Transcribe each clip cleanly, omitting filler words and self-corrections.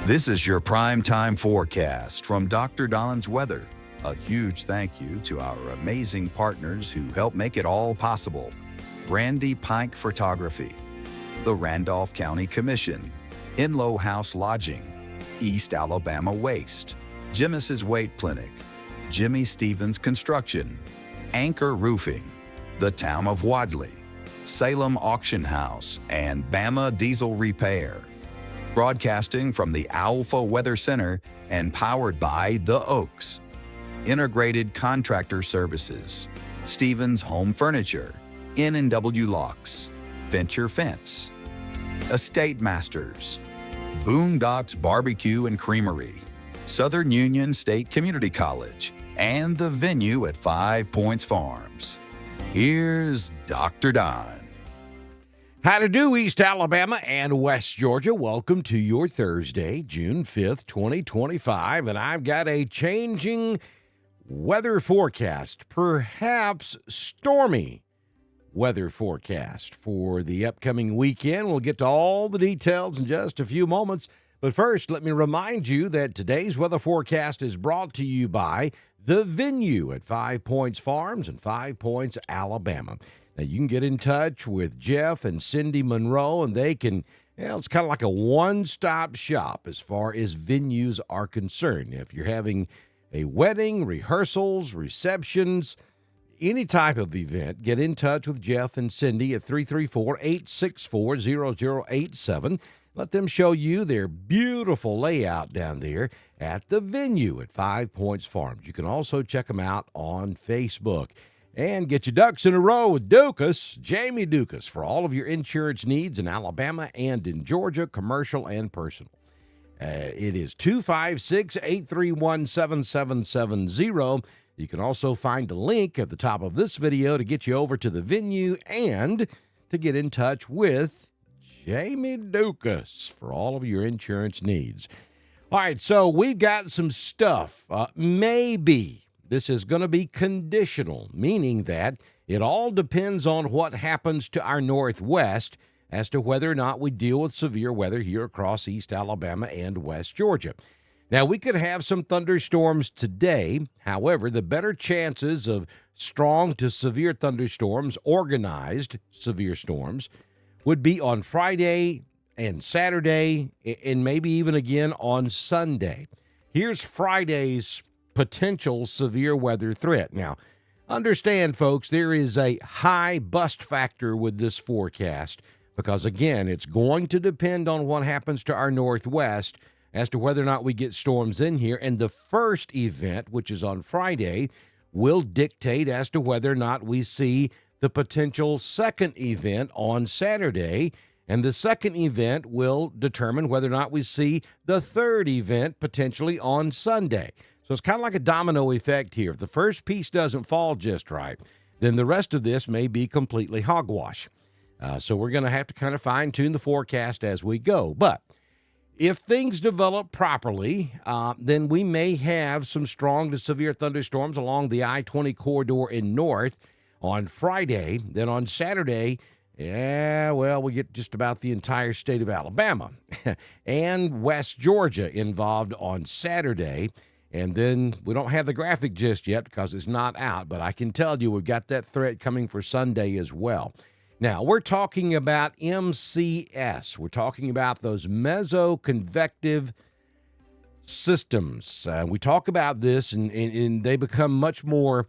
This is your prime time forecast from Dr. Don's Weather. A huge thank you to our amazing partners who help make it all possible. Randy Pike Photography, the Randolph County Commission, Inlow House Lodging, East Alabama Waste, Jimis's Weight Clinic, Jimmy Stevens Construction, Anchor Roofing, the Town of Wadley, Salem Auction House, and Bama Diesel Repair. Broadcasting from the Alpha Weather Center and powered by The Oaks. Integrated Contractor Services, Stevens Home Furniture, N&W Locks, Venture Fence, Estate Masters, Boondocks Barbecue and Creamery, Southern Union State Community College, and the venue at 5 Points Farms. Here's Dr. Don. How to do, East Alabama and West Georgia. Welcome to your Thursday, June 5th, 2025, and I've got a changing weather forecast, perhaps stormy weather forecast for the upcoming weekend. We'll get to all the details in just a few moments, but first, let me remind you that today's weather forecast is brought to you by the venue at 5 Points Farms and 5 Points, Alabama. Now, you can get in touch with Jeff and Cindy Monroe, and they can, it's kind of like a one-stop shop as far as venues are concerned. If you're having a wedding, rehearsals, receptions, any type of event, get in touch with Jeff and Cindy at 334-864-0087. Let them show you their beautiful layout down there at the venue at 5 Points Farms. You can also check them out on Facebook. And get your ducks in a row with Dukas, Jamie Dukas, for all of your insurance needs in Alabama and in Georgia, commercial and personal. It is 256-831-7770. You can also find a link at the top of this video to get you over to the venue and to get in touch with Jamie Dukas for all of your insurance needs. All right, so we've got some stuff. Maybe this is going to be conditional, meaning that it all depends on what happens to our northwest as to whether or not we deal with severe weather here across East Alabama and West Georgia. Now, we could have some thunderstorms today. However, the better chances of strong to severe thunderstorms, organized severe storms, would be on Friday and Saturday, and maybe even again on Sunday. Here's Friday's potential severe weather threat. Now, understand, folks, there is a high bust factor with this forecast because, again, it's going to depend on what happens to our northwest as to whether or not we get storms in here. And the first event, which is on Friday, will dictate as to whether or not we see the potential second event on Saturday. And the second event will determine whether or not we see the third event potentially on Sunday. So it's kind of like a domino effect here. If the first piece doesn't fall just right, then the rest of this may be completely hogwash. So we're going to have to kind of fine-tune the forecast as we go. But if things develop properly, then we may have some strong to severe thunderstorms along the I-20 corridor in north on Friday. Then on Saturday, we get just about the entire state of Alabama and West Georgia involved on Saturday. And then we don't have the graphic just yet because it's not out, but I can tell you we've got that threat coming for Sunday as well. Now, we're talking about MCS. We're talking about those mesoconvective systems. We talk about this, and they become much more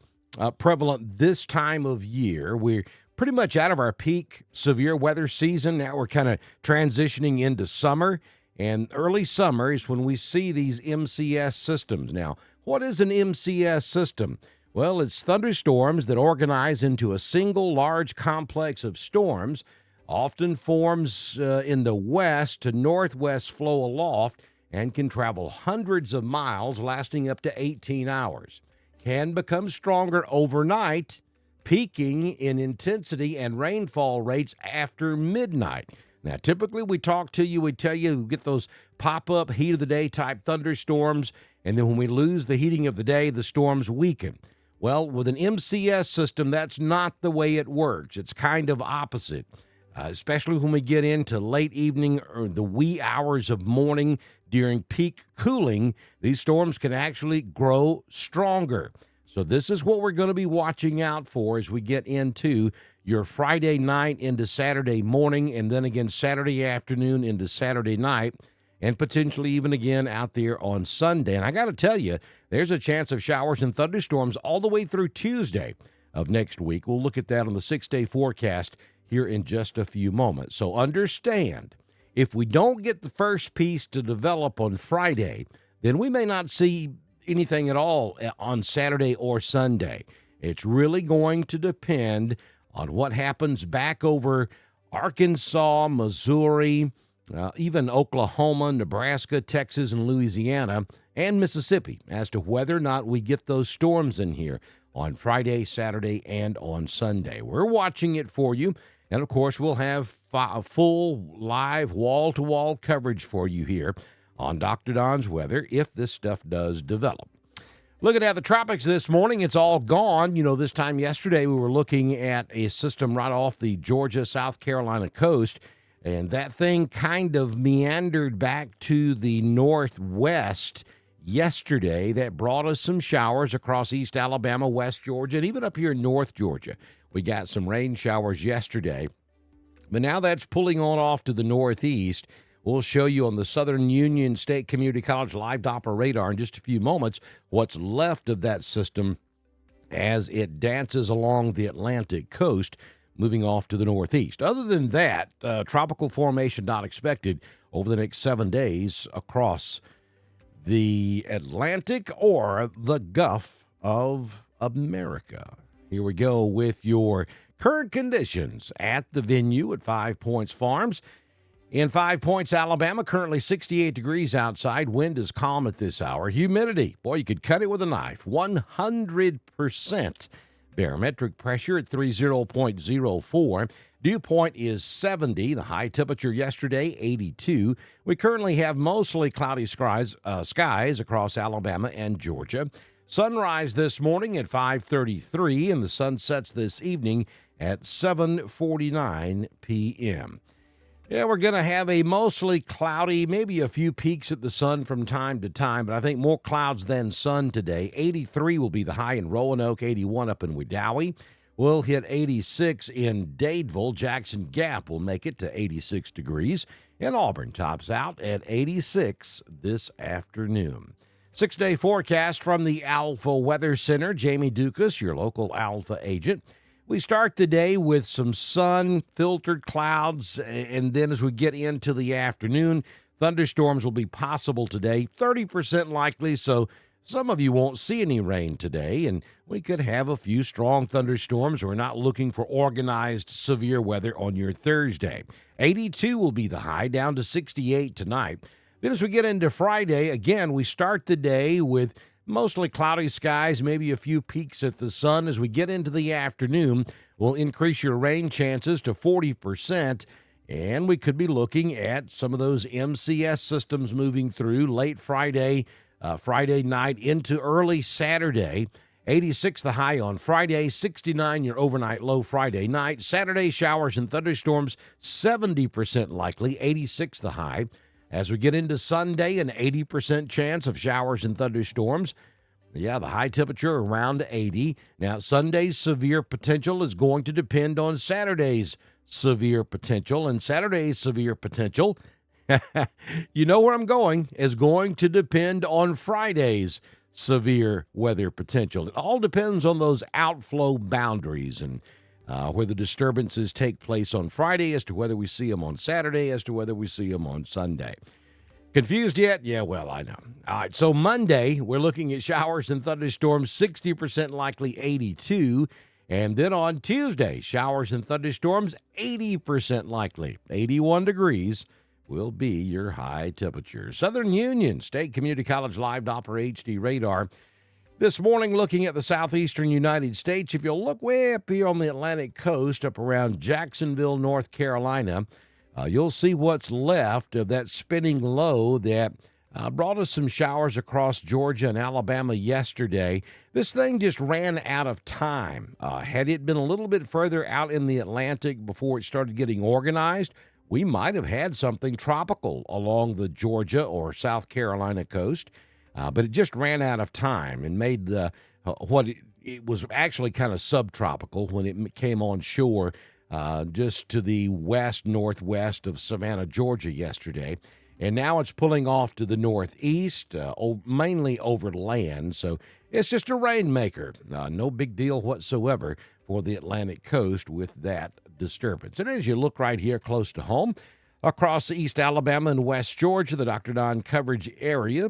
prevalent this time of year. We're pretty much out of our peak severe weather season. Now we're kind of transitioning into summer. And early summer is when we see these MCS systems. Now, what is an MCS system? Well, it's thunderstorms that organize into a single large complex of storms, often forms in the west to northwest flow aloft, and can travel hundreds of miles, lasting up to 18 hours. Can become stronger overnight, peaking in intensity and rainfall rates after midnight. Now, typically we tell you, we get those pop-up heat of the day type thunderstorms, and then when we lose the heating of the day, the storms weaken. Well, with an MCS system, that's not the way it works. It's kind of opposite. especially when we get into late evening or the wee hours of morning during peak cooling. These storms can actually grow stronger. So this is what we're going to be watching out for as we get into your Friday night into Saturday morning, and then again Saturday afternoon into Saturday night, and potentially even again out there on Sunday. And I got to tell you, there's a chance of showers and thunderstorms all the way through Tuesday of next week. We'll look at that on the 6-day forecast here in just a few moments. So understand, if we don't get the first piece to develop on Friday, then we may not see anything at all on Saturday or Sunday. It's really going to depend on what happens back over Arkansas, Missouri, even Oklahoma, Nebraska, Texas, and Louisiana, and Mississippi as to whether or not we get those storms in here on Friday, Saturday, and on Sunday. We're watching it for you, and of course, we'll have full live wall-to-wall coverage for you here on Dr. Don's Weather if this stuff does develop. Looking at the tropics this morning, it's all gone. You know, this time yesterday we were looking at a system right off the Georgia, South Carolina coast, and that thing kind of meandered back to the northwest yesterday. That brought us some showers across East Alabama, West Georgia, and even up here in North Georgia. We got some rain showers yesterday, but now that's pulling on off to the northeast. We'll show you on the Southern Union State Community College live Doppler radar in just a few moments what's left of that system as it dances along the Atlantic coast, moving off to the northeast. Other than that, tropical formation not expected over the next 7 days across the Atlantic or the Gulf of America. Here we go with your current conditions at the venue at 5 Points Farms. In 5 Points, Alabama, currently 68 degrees outside. Wind is calm at this hour. Humidity, boy, you could cut it with a knife, 100%. Barometric pressure at 30.04. Dew point is 70. The high temperature yesterday, 82. We currently have mostly cloudy skies across Alabama and Georgia. Sunrise this morning at 5:33, and the sun sets this evening at 7:49 p.m. Yeah, we're going to have a mostly cloudy, maybe a few peaks at the sun from time to time, but I think more clouds than sun today. 83 will be the high in Roanoke, 81 up in Wedowee. We'll hit 86 in Dadeville. Jackson Gap will make it to 86 degrees, and Auburn tops out at 86 this afternoon. 6-day forecast from the Alpha Weather Center. Jamie Dukas, your local Alpha agent. We start the day with some sun, filtered clouds, and then as we get into the afternoon, thunderstorms will be possible today, 30% likely, so some of you won't see any rain today, and we could have a few strong thunderstorms. We're not looking for organized severe weather on your Thursday. 82 will be the high, down to 68 tonight. Then as we get into Friday, again, we start the day with mostly cloudy skies, maybe a few peaks at the sun. As we get into the afternoon, we'll increase your rain chances to 40%, and we could be looking at some of those MCS systems moving through late Friday night into early Saturday. 86 the high on Friday, 69 your overnight low Friday night. Saturday, showers and thunderstorms, 70% likely, 86 the high. As we get into Sunday, an 80% chance of showers and thunderstorms. Yeah, the high temperature around 80. Now, Sunday's severe potential is going to depend on Saturday's severe potential. And Saturday's severe potential, you know where I'm going, is going to depend on Friday's severe weather potential. It all depends on those outflow boundaries and where the disturbances take place on Friday, as to whether we see them on Saturday, as to whether we see them on Sunday. Confused yet? Yeah, well, I know. All right, so Monday, we're looking at showers and thunderstorms, 60% likely, 82. And then on Tuesday, showers and thunderstorms, 80% likely, 81 degrees will be your high temperature. Southern Union State Community College live Doppler HD radar. This morning, looking at the southeastern United States, if you'll look way up here on the Atlantic coast, up around Jacksonville, North Carolina, you'll see what's left of that spinning low that brought us some showers across Georgia and Alabama yesterday. This thing just ran out of time. Had it been a little bit further out in the Atlantic before it started getting organized, we might have had something tropical along the Georgia or South Carolina coast. But it just ran out of time and made it was actually kind of subtropical when it came on shore just to the west-northwest of Savannah, Georgia yesterday. And now it's pulling off to the northeast, mainly over land. So it's just a rainmaker. No big deal whatsoever for the Atlantic coast with that disturbance. And as you look right here close to home, across East Alabama and West Georgia, the Dr. Don coverage area,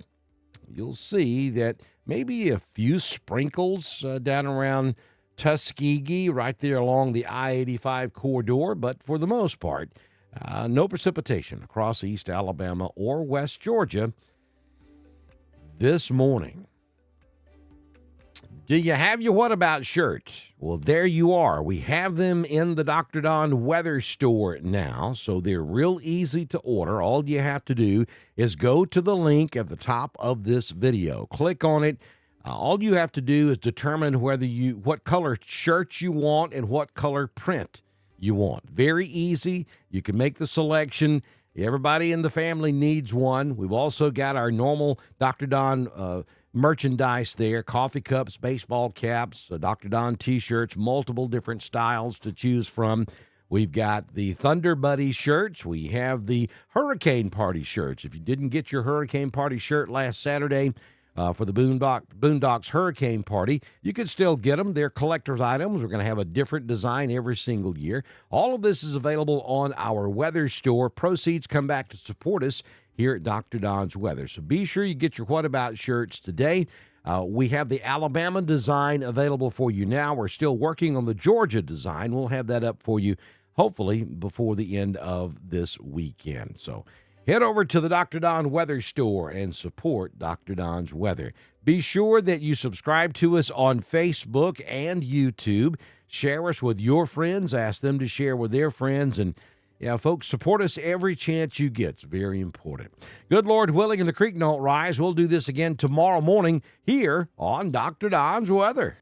you'll see that maybe a few sprinkles down around Tuskegee, right there along the I-85 corridor. But for the most part, no precipitation across East Alabama or West Georgia this morning. Do you have your What About shirt? Well, there you are. We have them in the Dr. Don Weather Store now, so they're real easy to order. All you have to do is go to the link at the top of this video. Click on it. All you have to do is determine what color shirt you want and what color print you want. Very easy. You can make the selection. Everybody in the family needs one. We've also got our normal Dr. Don merchandise there, coffee cups, baseball caps, Dr. Don T-shirts, multiple different styles to choose from. We've got the Thunder Buddy shirts. We have the Hurricane Party shirts. If you didn't get your Hurricane Party shirt last Saturday for the Boondocks Hurricane Party, you can still get them. They're collector's items. We're going to have a different design every single year. All of this is available on our weather store. Proceeds come back to support us here at Dr. Don's Weather. So be sure you get your What About shirts today. We have the Alabama design available for you now. We're still working on the Georgia design. We'll have that up for you, hopefully, before the end of this weekend. So head over to the Dr. Don Weather Store and support Dr. Don's Weather. Be sure that you subscribe to us on Facebook and YouTube. Share us with your friends. Ask them to share with their friends. And yeah, folks, support us every chance you get. It's very important. Good Lord willing, and the creek don't rise. We'll do this again tomorrow morning here on Dr. Don's Weather.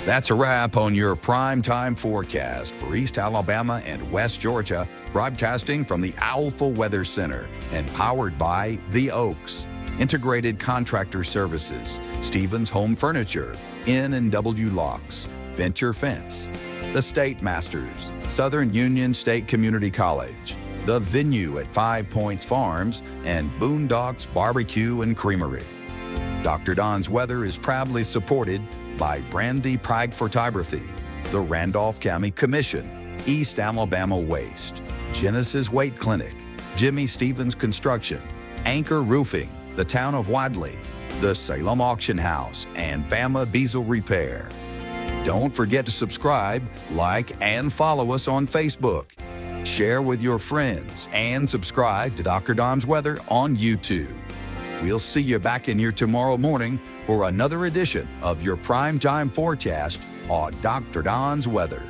That's a wrap on your primetime forecast for East Alabama and West Georgia, broadcasting from the Alpha Weather Center and powered by The Oaks, Integrated Contractor Services, Stevens Home Furniture, N&W Locks, Venture Fence, The State Masters, Southern Union State Community College, The Venue at 5 Points Farms, and Boondocks Barbecue and Creamery. Dr. Don's Weather is proudly supported by Brandy Pike Photography, the Randolph County Commission, East Alabama Waste, Genesis Weight Clinic, Jimmy Stevens Construction, Anchor Roofing, the Town of Wadley, the Salem Auction House, and Bama Beazle Repair. Don't forget to subscribe, like, and follow us on Facebook. Share with your friends and subscribe to Dr. Don's Weather on YouTube. We'll see you back in here tomorrow morning for another edition of your primetime forecast on Dr. Don's Weather.